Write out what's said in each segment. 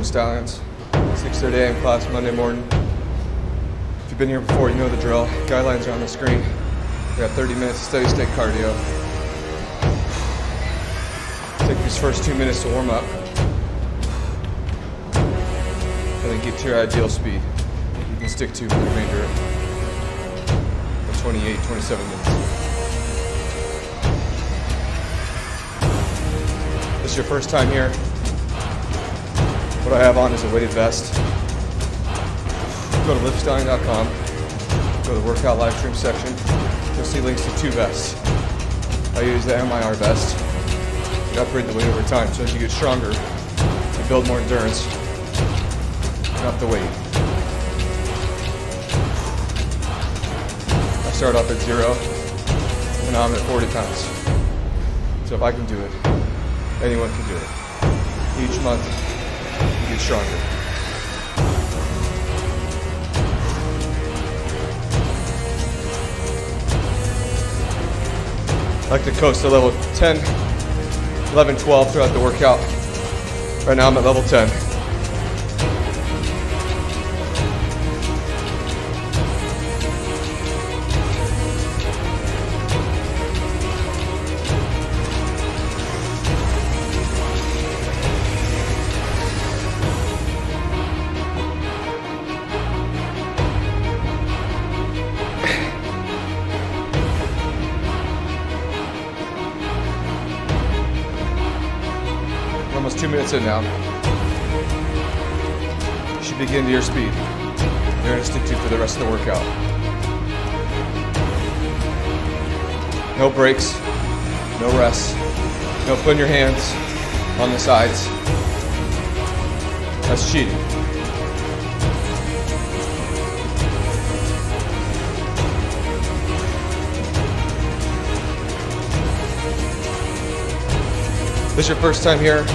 morning, Stallions. 6:30 a.m. class Monday morning. If you've been here before, you know the drill. Guidelines are on the screen. We got 30 minutes of steady state cardio. Take these first 2 minutes to warm up. And then get to your ideal speed. You can stick to for the remainder of 28, 27 minutes. This is your first time here. What I have on is a weighted vest. Go to LivStallion.com, go to the workout live stream section. You'll see links to 2 vests. I use the MIR vest. You upgrade the weight over time, so as you get stronger, you build more endurance, not the weight. I start off at 0, and now I'm at 40 pounds. So if I can do it, anyone can do it. Each month, you get stronger. I like to coast to level 10, 11, 12 throughout the workout. Right now I'm at level 10. Almost 2 minutes in now. You should begin to your speed. You're going to stick to for the rest of the workout. No breaks, no rest, no putting your hands on the sides. That's cheating. If this is your first time here,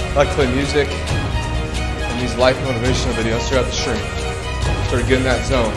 I like to play music and these life motivational videos throughout the stream. Sort of get in that zone.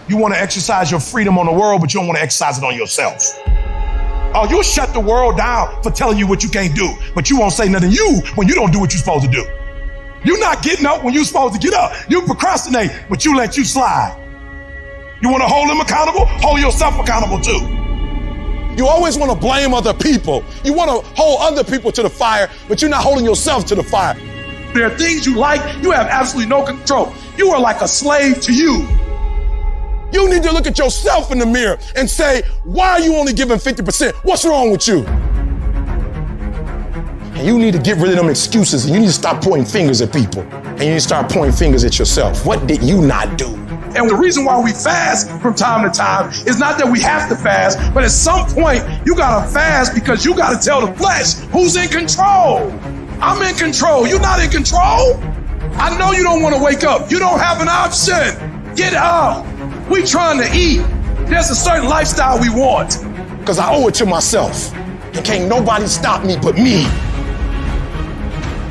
You want to exercise your freedom on the world, but you don't want to exercise it on yourself. Oh, you'll shut the world down for telling you what you can't do, but you won't say nothing to you when you don't do what you're supposed to do. You're not getting up when you're supposed to get up. You procrastinate, but you let you slide. You want to hold them accountable? Hold yourself accountable too. You always want to blame other people. You want to hold other people to the fire, but you're not holding yourself to the fire. There are things you like, you have absolutely no control. You are like a slave to you. You need to look at yourself in the mirror and say, why are you only giving 50%? What's wrong with you? And you need to get rid of them excuses, and you need to stop pointing fingers at people. And you need to start pointing fingers at yourself. What did you not do? And the reason why we fast from time to time is not that we have to fast, but at some point, you gotta fast because you gotta tell the flesh who's in control. I'm in control. You're not in control. I know you don't want to wake up. You don't have an option. Get up. We trying to eat. There's a certain lifestyle we want. Because I owe it to myself. And can't nobody stop me but me.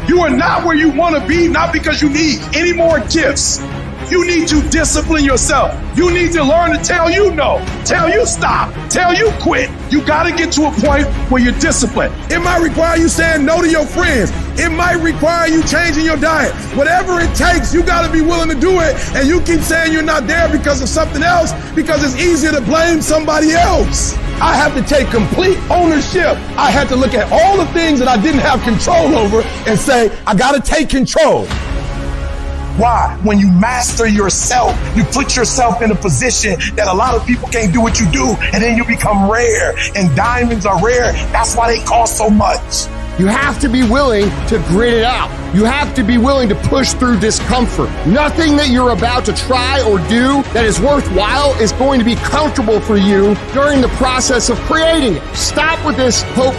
You are not where you want to be, not because you need any more gifts. You need to discipline yourself. You need to learn to tell you no, tell you stop, tell you quit. You got to get to a point where you're disciplined. It might require you saying no to your friends. It might require you changing your diet. Whatever it takes, you got to be willing to do it. And you keep saying you're not there because of something else, because it's easier to blame somebody else. I have to take complete ownership. I had to look at all the things that I didn't have control over and say, I got to take control. Why? When you master yourself, you put yourself in a position that a lot of people can't do what you do, and then you become rare. And diamonds are rare. That's why they cost so much. You have to be willing to grit it out. You have to be willing to push through discomfort. Nothing that you're about to try or do that is worthwhile is going to be comfortable for you during the process of creating it. Stop with this hope,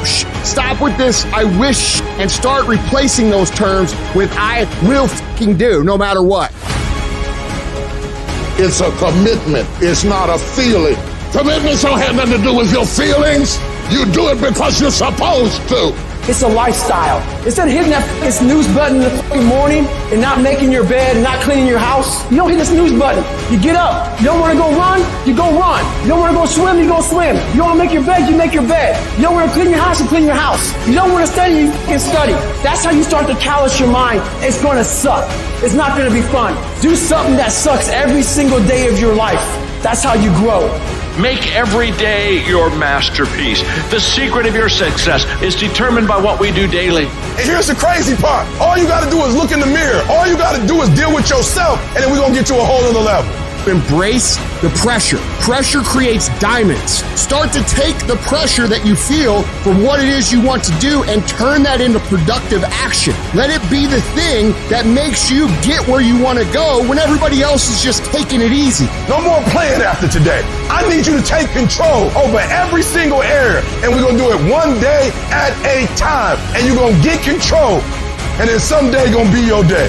stop with this I wish, and start replacing those terms with I will fucking do, no matter what. It's a commitment. It's not a feeling. Commitments don't have nothing to do with your feelings. You do it because you're supposed to. It's a lifestyle. Instead of hitting that fucking snooze button in the fucking morning and not making your bed and not cleaning your house, you don't hit the snooze button. You get up. You don't want to go run, you go run. You don't want to go swim, you go swim. You don't want to make your bed, you make your bed. You don't want to clean your house, you clean your house. You don't want to study, you fucking study. That's how you start to callous your mind. It's going to suck. It's not going to be fun. Do something that sucks every single day of your life. That's how you grow. Make every day your masterpiece. The secret of your success is determined by what we do daily. And here's the crazy part. All you got to do is look in the mirror. All you got to do is deal with yourself, and then we're going to get to a whole other level. Embrace the pressure. Pressure creates diamonds. Start to take the pressure that you feel for what it is you want to do and turn that into productive action. Let it be the thing that makes you get where you want to go when everybody else is just taking it easy. No more playing after today. I need you to take control over every single area, and we're going to do it one day at a time. And you're going to get control, and then someday going to be your day.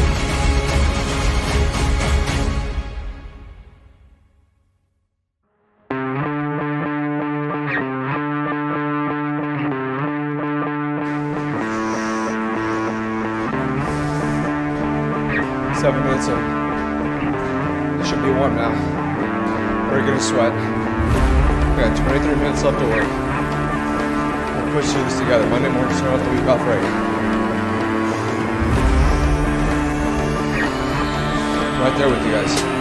Minutes in. Should be warm now. We're gonna sweat. We got 23 minutes left to work. We'll push through this together. Monday morning, start off the week off right. Right there with you guys.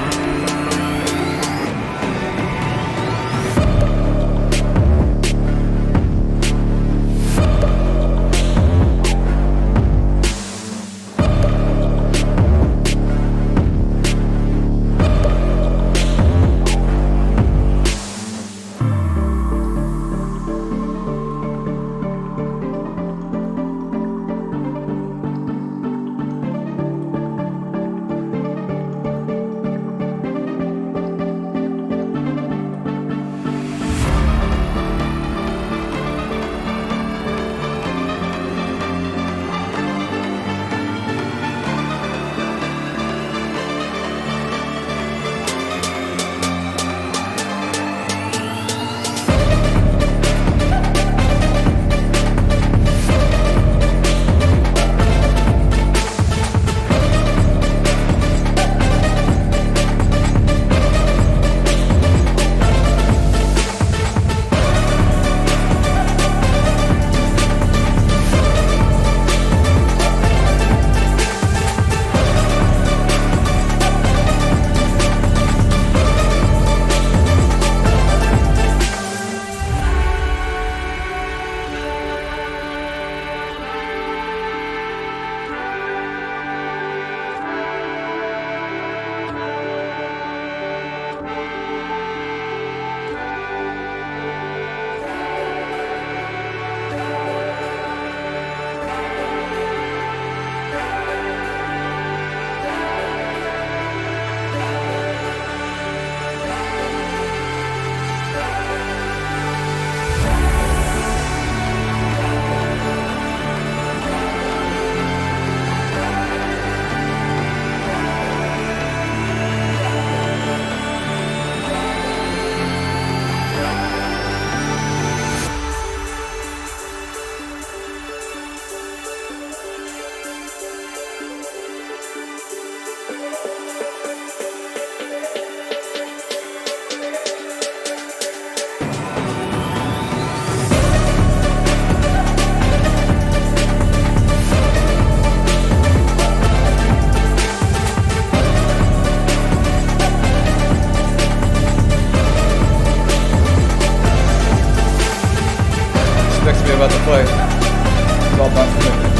about to play. It's all about commitment.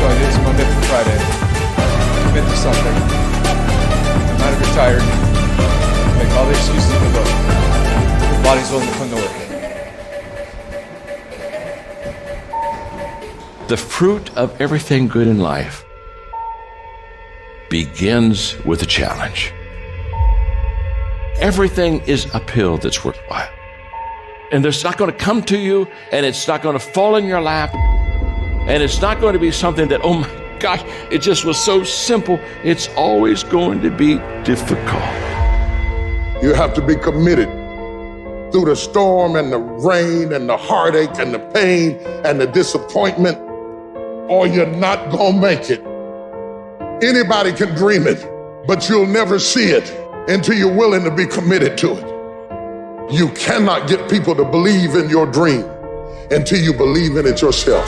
So it is Monday through Friday. Commit to something. No matter if you're tired, make all the excuses in the book. Your body's willing to put in the work. the fruit of everything good in life begins with a challenge. Everything is uphill that's worthwhile. And it's not going to come to you, and it's not going to fall in your lap, and it's not going to be something that, oh my gosh, it just was so simple. It's always going to be difficult. You have to be committed through the storm and the rain and the heartache and the pain and the disappointment, or you're not gonna make it. Anybody can dream it, but you'll never see it until you're willing to be committed to it. You cannot get people to believe in your dream until you believe in it yourself.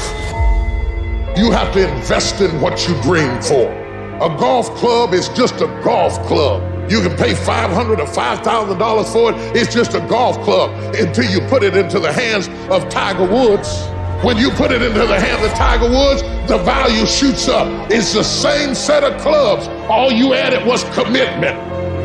You have to invest in what you dream for. A golf club is just a golf club. You can pay $500 or $5,000 for it. It's just a golf club until you put it into the hands of Tiger Woods. When you put it into the hands of Tiger Woods, the value shoots up. It's the same set of clubs. All you added was commitment.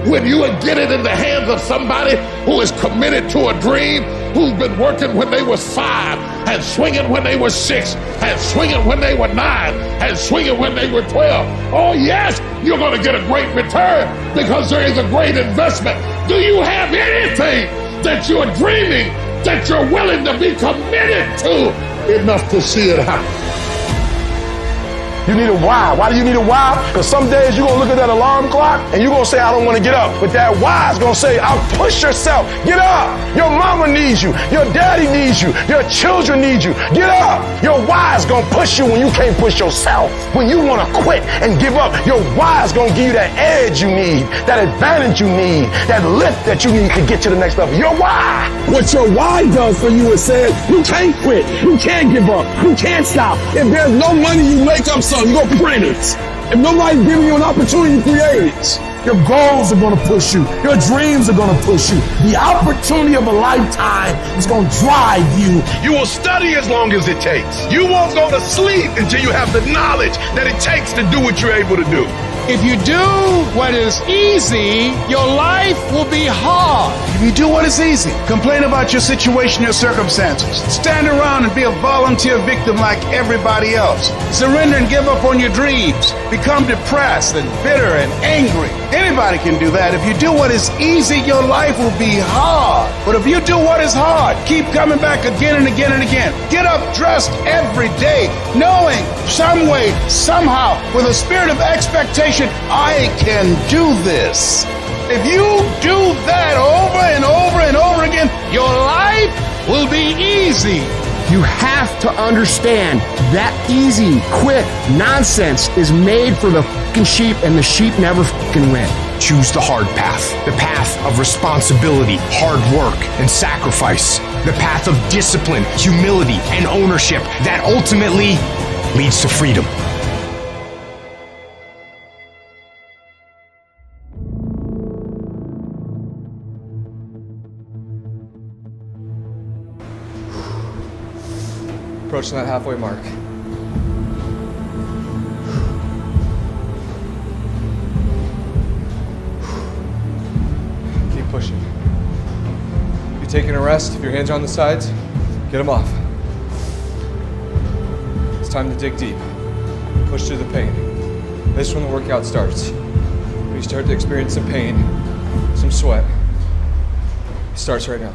When you would get it in the hands of somebody who is committed to a dream, who's been working when they was 5, and swinging when they were 6, and swinging when they were 9, and swinging when they were 12. Oh yes, you're gonna get a great return because there is a great investment. Do you have anything that you're dreaming, that you're willing to be committed to enough to see it happen? You need a why. Why do you need a why? Because some days you're going to look at that alarm clock and you're going to say, I don't want to get up. But that why is going to say, I'll push yourself. Get up. Your mama needs you. Your daddy needs you. Your children need you. Get up. Your why is going to push you when you can't push yourself. When you want to quit and give up, your why is going to give you that edge you need, that advantage you need, that lift that you need to get to the next level. Your why. What your why does for you is says, you can't quit. You can't give up. You can't stop. If there's no money, you make up something. You go print it. If nobody's giving you an opportunity to create it, your goals are going to push you. Your dreams are going to push you. The opportunity of a lifetime is going to drive you. You will study as long as it takes. You won't go to sleep until you have the knowledge that it takes to do what you're able to do. If you do what is easy, your life will be hard. If you do what is easy, complain about your situation, your circumstances. Stand around and be a volunteer victim like everybody else. Surrender and give up on your dreams. Become depressed and bitter and angry. Anybody can do that. If you do what is easy, your life will be hard. But if you do what is hard, keep coming back again and again and again. Get up dressed every day, knowing some way, somehow, with a spirit of expectation, I can do this. If you do that over and over and over again, your life will be easy. You have to understand that easy, quick nonsense is made for the fucking sheep, and the sheep never fucking win. Choose the hard path, the path of responsibility, hard work, and sacrifice, the path of discipline, humility, and ownership that ultimately leads to freedom. Approaching that halfway mark. Keep pushing. If you're taking a rest, if your hands are on the sides, get them off. It's time to dig deep. Push through the pain. This is when the workout starts. When you start to experience some pain, some sweat, it starts right now.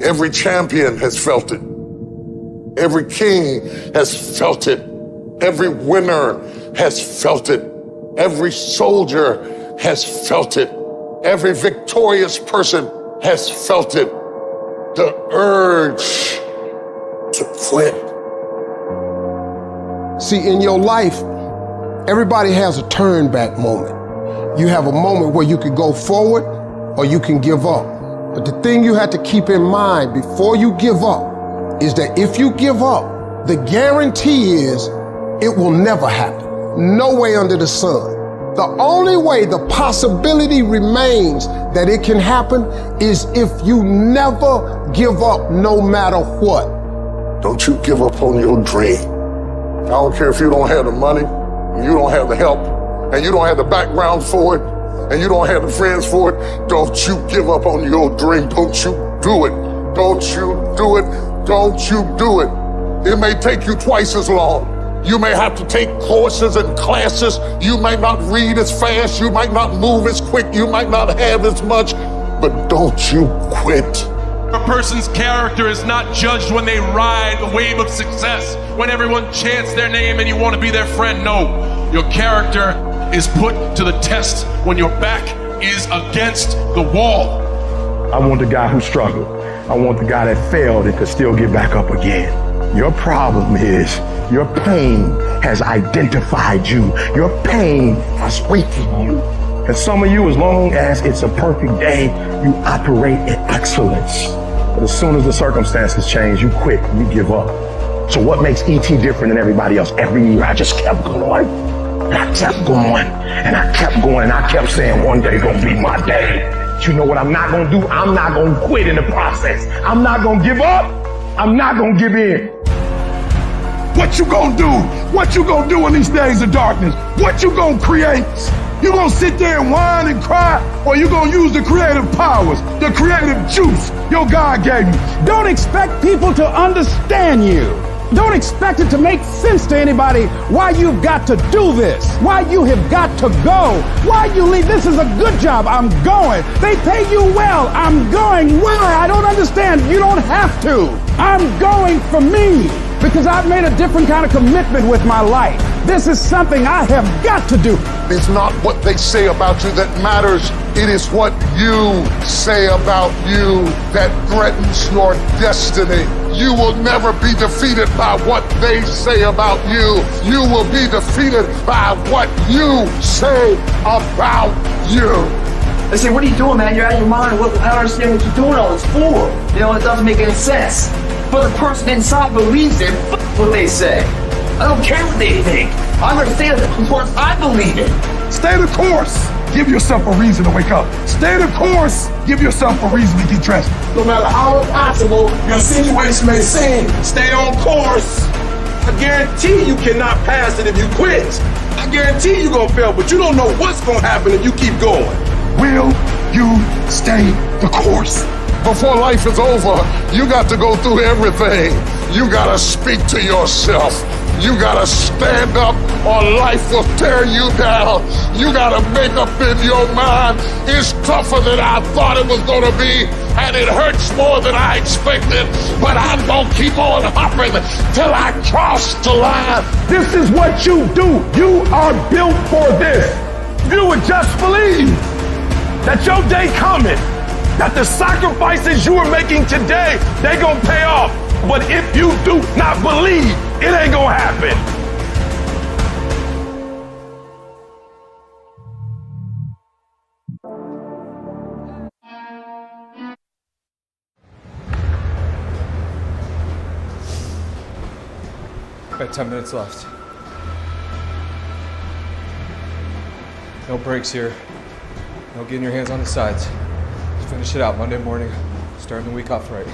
Every champion has felt it. Every king has felt it. Every winner has felt it. Every soldier has felt it. Every victorious person has felt it. The urge to quit. See, in your life, everybody has a turn back moment. You have a moment where you can go forward or you can give up. But the thing you have to keep in mind before you give up is that if you give up, the guarantee is it will never happen. No way under the sun. The only way the possibility remains that it can happen is if you never give up no matter what. Don't you give up on your dream. I don't care if you don't have the money, you don't have the help, and you don't have the background for it, and you don't have the friends for it. Don't you give up on your dream. Don't you do it. Don't you do it. Don't you do it. It may take you twice as long. You may have to take courses and classes. You might not read as fast. You might not move as quick. You might not have as much, but don't you quit. A person's character is not judged when they ride the wave of success, when everyone chants their name and you want to be their friend. No, your character is put to the test when your back is against the wall. I want the guy who struggled. I want the guy that failed and could still get back up again. Your problem is your pain has identified you. Your pain has weighted you. And some of you, as long as it's a perfect day, you operate in excellence. But as soon as the circumstances change, you quit, you give up. So what makes E.T. different than everybody else? Every year I just kept going. And I kept going. And I kept going. And I kept saying, one day gonna be my day. But you know what I'm not gonna do? I'm not gonna quit in the process. I'm not gonna give up. I'm not gonna give in. What you gonna do? What you gonna do in these days of darkness? What you gonna create? You gonna sit there and whine and cry, or you gonna use the creative powers, the creative juice your God gave you? Don't expect people to understand you. Don't expect it to make sense to anybody why you've got to do this, why you have got to go, why you leave. This is a good job. I'm going. They pay you well. I'm going. Why? I don't understand. You don't have to. I'm going for me because I've made a different kind of commitment with my life. This is something I have got to do. It's not what they say about you that matters. It is what you say about you that threatens your destiny. You will never be defeated by what they say about you. You will be defeated by what you say about you. They say, what are you doing, man? You're out of your mind. I don't understand what you're doing all this for. You know, it doesn't make any sense. But the person inside believes it. F what they say. I don't care what they think. I understand it because I believe it. Stay the course. Give yourself a reason to wake up. Stay the course. Give yourself a reason to get dressed. No matter how impossible your situation may seem, stay on course. I guarantee you cannot pass it if you quit. I guarantee you're gonna fail, but you don't know what's gonna happen if you keep going. Will you stay the course? Before life is over, you got to go through everything. You gotta speak to yourself. You gotta stand up or life will tear you down. You gotta make up in your mind, it's tougher than I thought it was gonna be, and it hurts more than I expected, but I'm gonna keep on hopping till I cross the line. This is what you do. You are built for this. You would just believe that your day coming, that the sacrifices you are making today, they gonna pay off. But if you do not believe, it ain't gonna happen. Got 10 minutes left. No breaks here. No getting your hands on the sides. Just finish it out Monday morning. Starting the week off right.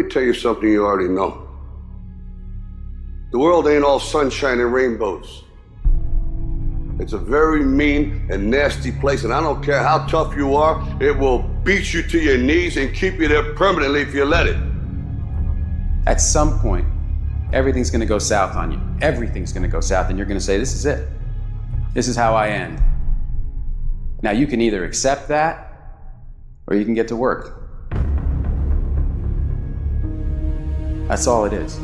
me tell you something you already know. The world ain't all sunshine and rainbows. It's a very mean and nasty place, and I don't care how tough you are, it will beat you to your knees and keep you there permanently if you let it. At some point, everything's gonna go south on you. Everything's gonna go south, and you're gonna say, this is it. This is how I end. Now, you can either accept that, or you can get to work. That's all it is.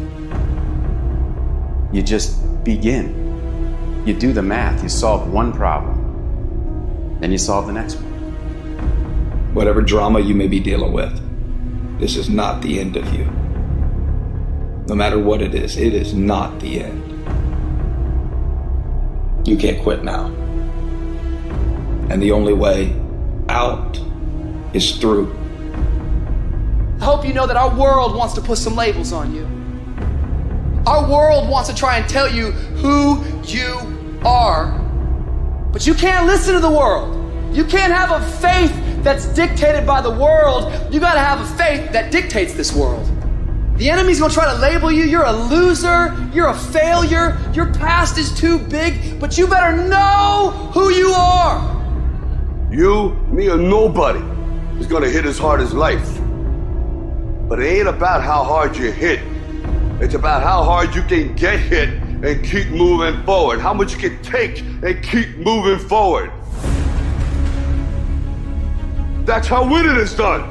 You just begin. You do the math, you solve one problem, then you solve the next one. Whatever drama you may be dealing with, this is not the end of you. No matter what it is not the end. You can't quit now. And the only way out is through. I hope you know that our world wants to put some labels on you. Our world wants to try and tell you who you are. But you can't listen to the world. You can't have a faith that's dictated by the world. You gotta have a faith that dictates this world. The enemy's gonna try to label you. You're a loser. You're a failure. Your past is too big. But you better know who you are. You, me, or nobody is gonna hit as hard as life. But it ain't about how hard you hit. It's about how hard you can get hit and keep moving forward. How much you can take and keep moving forward. That's how winning is done.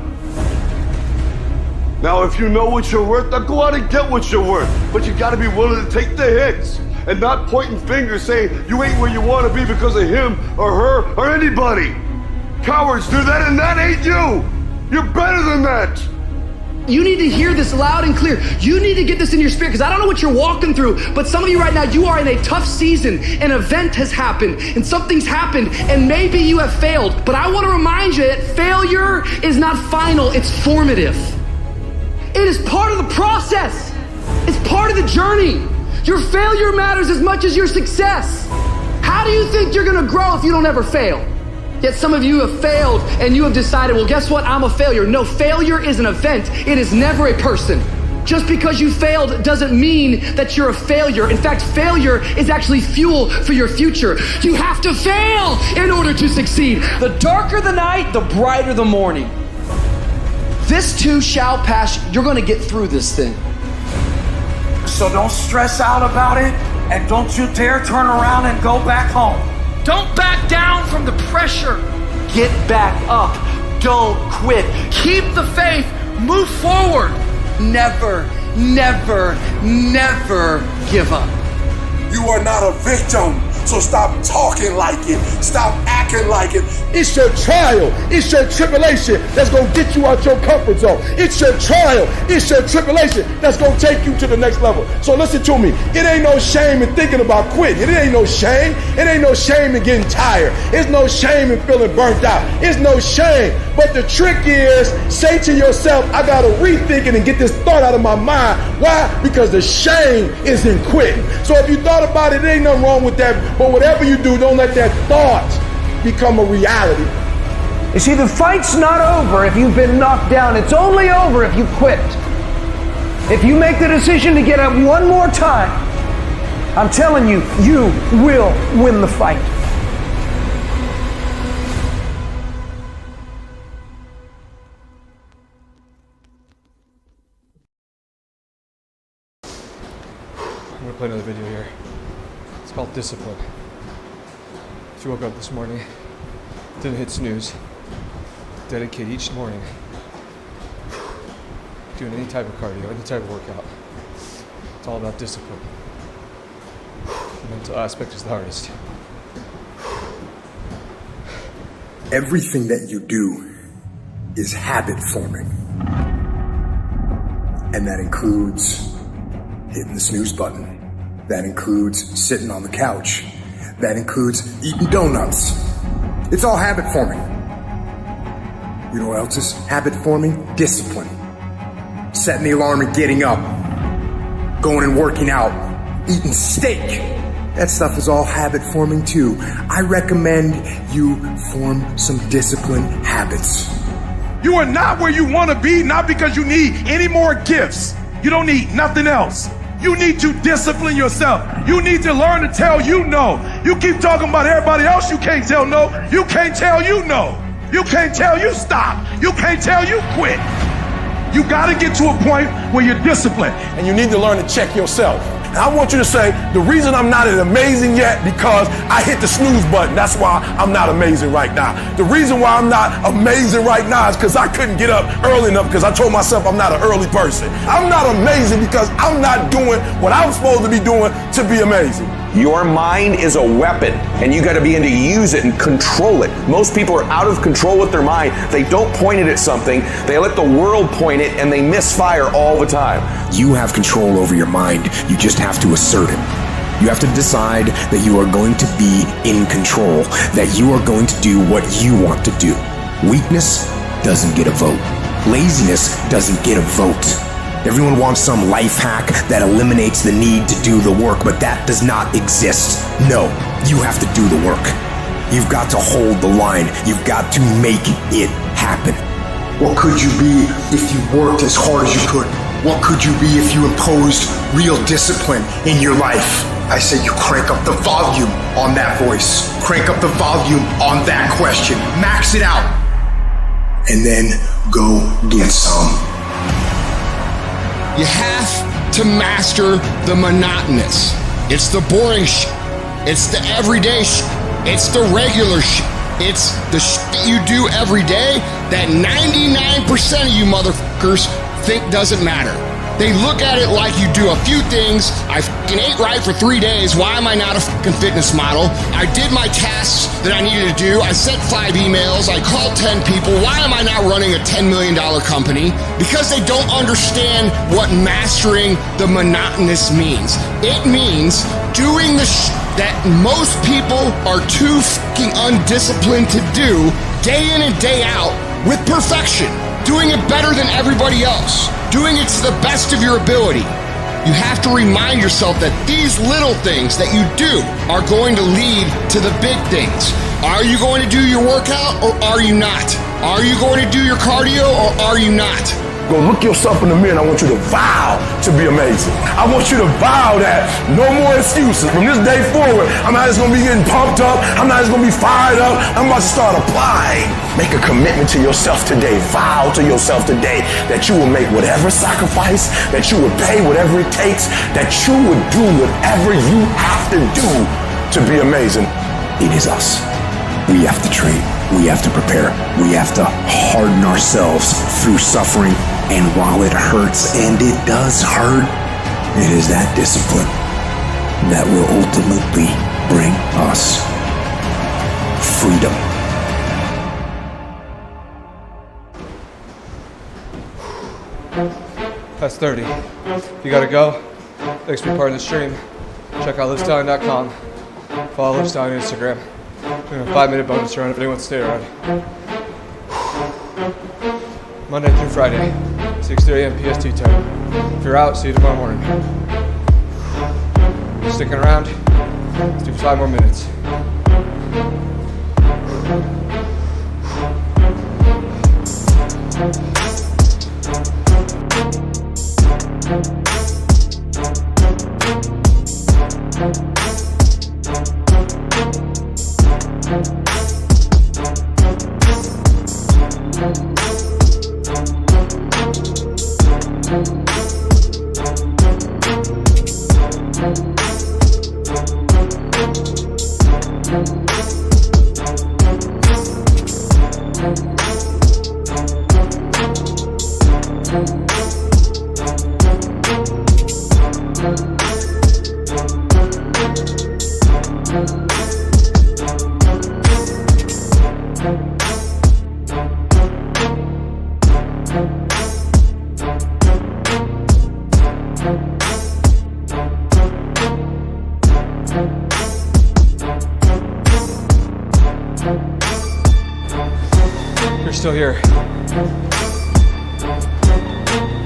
Now, if you know what you're worth, then go out and get what you're worth. But you gotta be willing to take the hits and not pointing fingers saying you ain't where you wanna be because of him or her or anybody. Cowards do that, and that ain't you. You're better than that. You need to hear this loud and clear. You need to get this in your spirit, because I don't know what you're walking through, but some of you right now, you are in a tough season. An event has happened, and something's happened, and maybe you have failed. But I want to remind you that failure is not final, it's formative. It is part of the process. It's part of the journey. Your failure matters as much as your success. How do you think you're gonna grow if you don't ever fail? Yet some of you have failed and you have decided, well, guess what? I'm a failure. No, failure is an event. It is never a person. Just because you failed doesn't mean that you're a failure. In fact, failure is actually fuel for your future. You have to fail in order to succeed. The darker the night, the brighter the morning. This too shall pass. You're going to get through this thing. So don't stress out about it, and don't you dare turn around and go back home. Don't back down from the pressure. Get back up. Don't quit. Keep the faith. Move forward. Never, never, never give up. You are not a victim, so stop talking like it. Stop acting like it. It's your trial. It's your tribulation that's going to get you out your comfort zone. It's your trial. It's your tribulation that's going to take you to the next level. So listen to me. It ain't no shame in thinking about quitting. It ain't no shame. It ain't no shame in getting tired. It's no shame in feeling burnt out. It's no shame. But the trick is, say to yourself, I got to rethink it and get this thought out of my mind. Why? Because the shame is in quitting. So if you thought about it, there ain't nothing wrong with that. But whatever you do, don't let that thought become a reality. You see, the fight's not over if you've been knocked down. It's only over if you quit. If you make the decision to get up one more time, I'm telling you, you will win the fight. I'm gonna play another video here. It's called Discipline. If you woke up this morning, didn't hit snooze, dedicate each morning doing any type of cardio, any type of workout. It's all about discipline. The mental aspect is the hardest. Everything that you do is habit forming. And that includes hitting the snooze button. That includes sitting on the couch. That includes eating donuts. It's all habit forming. You know what else is habit forming? Discipline. Setting the alarm and getting up. Going and working out. Eating steak. That stuff is all habit forming too. I recommend you form some discipline habits. You are not where you want to be, not because you need any more gifts. You don't need nothing else. You need to discipline yourself. You need to learn to tell you no. You keep talking about everybody else you can't tell no. You can't tell you no. You can't tell you stop. You can't tell you quit. You got to get to a point where you're disciplined. And you need to learn to check yourself. And I want you to say, the reason I'm not as amazing yet, because I hit the snooze button. That's why I'm not amazing right now. The reason why I'm not amazing right now is because I couldn't get up early enough because I told myself I'm not an early person. I'm not amazing because I'm not doing what I'm supposed to be doing to be amazing. Your mind is a weapon, and you got to begin to use it and control it. Most people are out of control with their mind. They don't point it at something. They let the world point it, and they misfire all the time. You have control over your mind. You just have to assert it. You have to decide that you are going to be in control, that you are going to do what you want to do. Weakness doesn't get a vote. Laziness doesn't get a vote. Everyone wants some life hack that eliminates the need to do the work, but that does not exist. No, you have to do the work. You've got to hold the line. You've got to make it happen. What could you be if you worked as hard as you could? What could you be if you imposed real discipline in your life? I say you crank up the volume on that voice. Crank up the volume on that question. Max it out. And then go get some. You have to master the monotonous. It's the boring shit. It's the everyday shit. It's the regular shit. It's the shit that you do every day that 99% of you motherfuckers think doesn't matter. They look at it like you do a few things. I fucking ate right for 3 days. Why am I not a fucking fitness model? I did my tasks that I needed to do. I sent 5 emails. I called 10 people. Why am I not running a $10 million company? Because they don't understand what mastering the monotonous means. It means doing the shit that most people are too fucking undisciplined to do day in and day out with perfection. Doing it better than everybody else. Doing it to the best of your ability. You have to remind yourself that these little things that you do are going to lead to the big things. Are you going to do your workout or are you not? Are you going to do your cardio or are you not? Go look yourself in the mirror and I want you to vow to be amazing. I want you to vow that no more excuses. From this day forward, I'm not just going to be getting pumped up. I'm not just going to be fired up. I'm about to start applying. Make a commitment to yourself today. Vow to yourself today that you will make whatever sacrifice, that you would pay whatever it takes, that you would do whatever you have to do to be amazing. It is us. We have to train. We have to prepare. We have to harden ourselves through suffering. And while it hurts, and it does hurt, it is that discipline that will ultimately bring us freedom. That's 30. You gotta go. Thanks for being part of the stream. Check out LivStallion.com. Follow LivStallion on Instagram. Doing a 5-minute bonus run if anyone wants to stay around. Monday through Friday, 6:30 a.m. PST time. If you're out, see you tomorrow morning. Sticking around? Let's do 5 more minutes. Still here.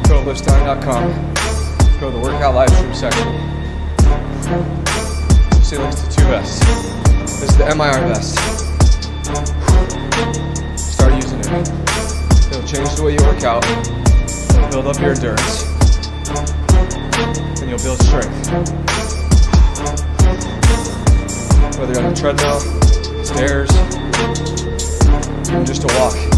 Go to LivStallion.com. Go to the workout livestream section. See links to 2 vests. This is the MIR vest. Start using it. It'll change change the way you work out, build up your endurance, and you'll build strength. Whether you're on the treadmill, stairs, or just a walk.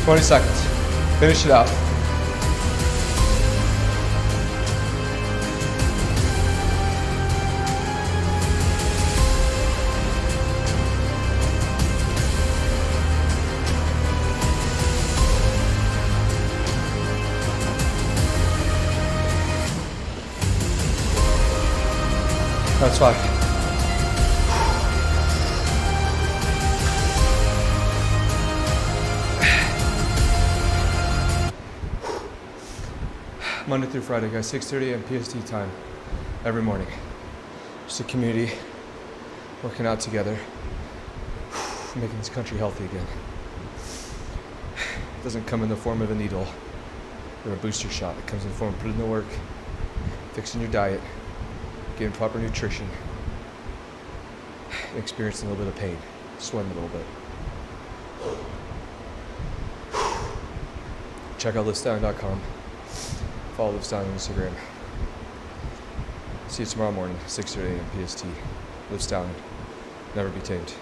$20 seconds. Finish it out. That's fine. Monday through Friday, guys, 6:30 a.m. PST time every morning. Just a community working out together, making this country healthy again. It doesn't come in the form of a needle or a booster shot. It comes in the form of putting in the work, fixing your diet, getting proper nutrition, and experiencing a little bit of pain, sweating a little bit. Check out LivStallion.com. Follow LivStallion on Instagram. See you tomorrow morning, 6:30 a.m. PST. LivStallion. Never be tamed.